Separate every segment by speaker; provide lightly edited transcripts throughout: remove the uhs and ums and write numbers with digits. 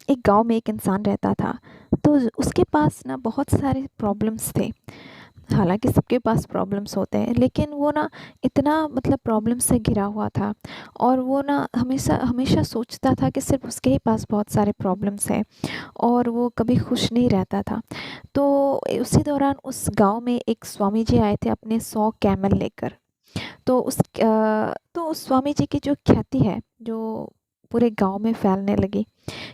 Speaker 1: एक गांव में एक इंसान रहता था। तो उसके पास ना बहुत सारे प्रॉब्लम्स थे। हालांकि सबके पास प्रॉब्लम्स होते हैं, लेकिन वो ना इतना मतलब प्रॉब्लम से घिरा हुआ था। और वो ना हमेशा हमेशा सोचता था कि सिर्फ उसके ही पास बहुत सारे प्रॉब्लम्स हैं, और वो कभी खुश नहीं रहता था। तो उसी दौरान उस गांव में एक स्वामी जी आए थे अपने 100 कैमल लेकर। तो उस स्वामी जी की जो ख्याति है, जो पूरे गांव में फैलने लगी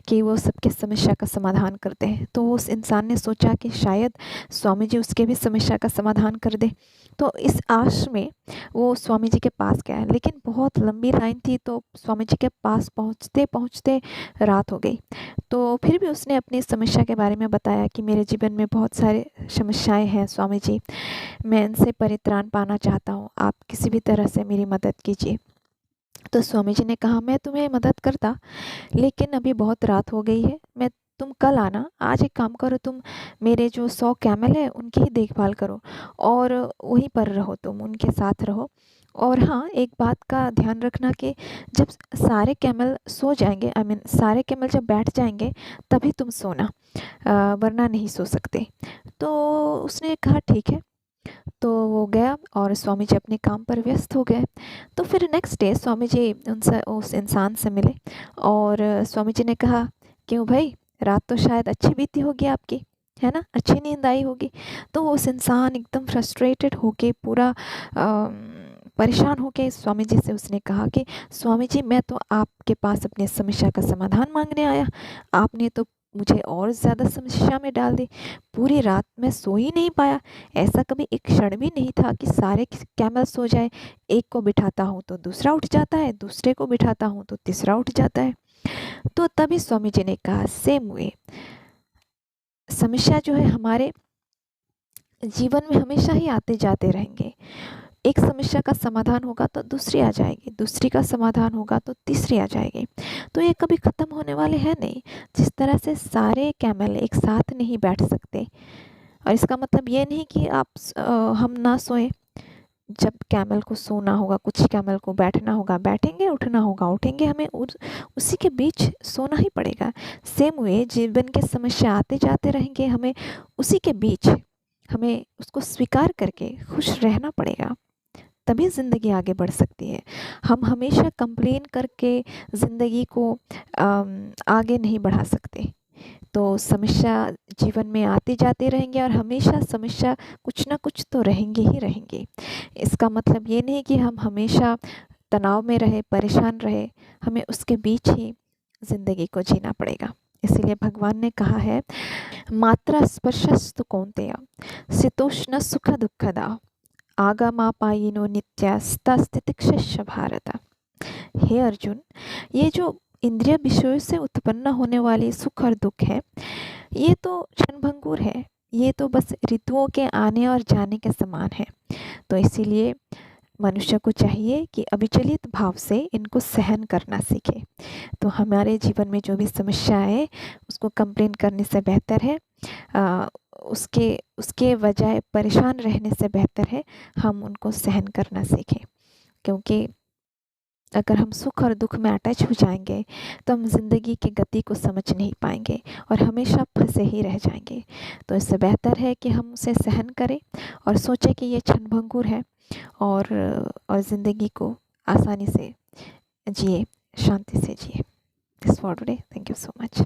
Speaker 1: कि वो सबके समस्या का समाधान करते हैं। तो उस इंसान ने सोचा कि शायद स्वामी जी उसके भी समस्या का समाधान कर दे। तो इस आश में वो स्वामी जी के पास गया, लेकिन बहुत लंबी लाइन थी, तो स्वामी जी के पास पहुंचते पहुंचते रात हो गई। तो फिर भी उसने अपनी समस्या के बारे में बताया कि मेरे जीवन में बहुत सारे समस्याएं हैं स्वामी जी, मैं इनसे परित्राण पाना चाहता हूँ, आप किसी भी तरह से मेरी मदद कीजिए। तो स्वामी जी ने कहा, मैं तुम्हें मदद करता, लेकिन अभी बहुत रात हो गई है। मैं तुम कल आना। आज एक काम करो, तुम मेरे जो 100 कैमल है उनकी ही देखभाल करो, और वहीं पर रहो, तुम उनके साथ रहो। और हाँ, एक बात का ध्यान रखना कि जब सारे कैमल सो जाएंगे, आई मीन सारे कैमल जब बैठ जाएंगे, तभी तुम सोना, वरना नहीं सो सकते। तो उसने कहा ठीक है। तो वो गया और स्वामी जी अपने काम पर व्यस्त हो गए। तो फिर नेक्स्ट डे स्वामी जी उनसे उस इंसान से मिले, और स्वामी जी ने कहा, क्यों भाई, रात तो शायद अच्छी बीती होगी आपकी, है ना, अच्छी नींद आई होगी। तो उस इंसान एकदम फ्रस्ट्रेटेड होके, पूरा परेशान होके स्वामी जी से उसने कहा कि स्वामी जी, मैं तो आपके पास अपनी समस्या का समाधान मांगने आया, आपने तो मुझे और ज़्यादा समस्या में डाल दी। पूरी रात मैं सो ही नहीं पाया। ऐसा कभी एक क्षण भी नहीं था कि सारे कैमल सो जाए। एक को बिठाता हूँ तो दूसरा उठ जाता है, दूसरे को बिठाता हूँ तो तीसरा उठ जाता है। तो तभी स्वामी जी ने कहा, सेम वे, समस्या जो है हमारे जीवन में हमेशा ही आते जाते रहेंगे। एक समस्या का समाधान होगा तो दूसरी आ जाएगी, दूसरी का समाधान होगा तो तीसरी आ जाएगी। तो ये कभी ख़त्म होने वाले हैं नहीं। जिस तरह से सारे कैमल एक साथ नहीं बैठ सकते, और इसका मतलब ये नहीं कि हम ना सोएं। जब कैमल को सोना होगा, कुछ कैमल को बैठना होगा, बैठेंगे, उठना होगा, उठेंगे, हमें उसी के बीच सोना ही पड़ेगा। सेम वे जीवन के समस्या आते जाते रहेंगे, हमें उसी के बीच, हमें उसको स्वीकार करके खुश रहना पड़ेगा, तभी ज़िंदगी आगे बढ़ सकती है। हम हमेशा कंप्लेन करके ज़िंदगी को आगे नहीं बढ़ा सकते। तो समस्या जीवन में आती जाती रहेंगे, और हमेशा समस्या कुछ ना कुछ तो रहेंगे ही रहेंगे। इसका मतलब ये नहीं कि हम हमेशा तनाव में रहे, परेशान रहे, हमें उसके बीच ही ज़िंदगी को जीना पड़ेगा। इसीलिए भगवान ने कहा है, मात्रा स्पर्शस्तु कौन्तेय शीतोष्ण सुख दुःखदा आगमापायिनो नित्यास्तस्तितिक्षस्य भारत। हे अर्जुन, ये जो इंद्रिय विषयों से उत्पन्न होने वाली सुख और दुख है, ये तो क्षणभंगुर है। ये तो बस ऋतुओं के आने और जाने के समान है। तो इसीलिए मनुष्य को चाहिए कि अविचलित भाव से इनको सहन करना सीखे। तो हमारे जीवन में जो भी समस्या है, उसको कंप्लेन करने से बेहतर है, अ, उसके उसके बजाय परेशान रहने से बेहतर है हम उनको सहन करना सीखें। क्योंकि अगर हम सुख और दुख में अटैच हो जाएंगे, तो हम ज़िंदगी की गति को समझ नहीं पाएंगे, और हमेशा फंसे ही रह जाएंगे। तो इससे बेहतर है कि हम उसे सहन करें, और सोचें कि ये क्षणभंगुर है, और ज़िंदगी को आसानी से जिए, शांति से जिए। This for today, thank you so much.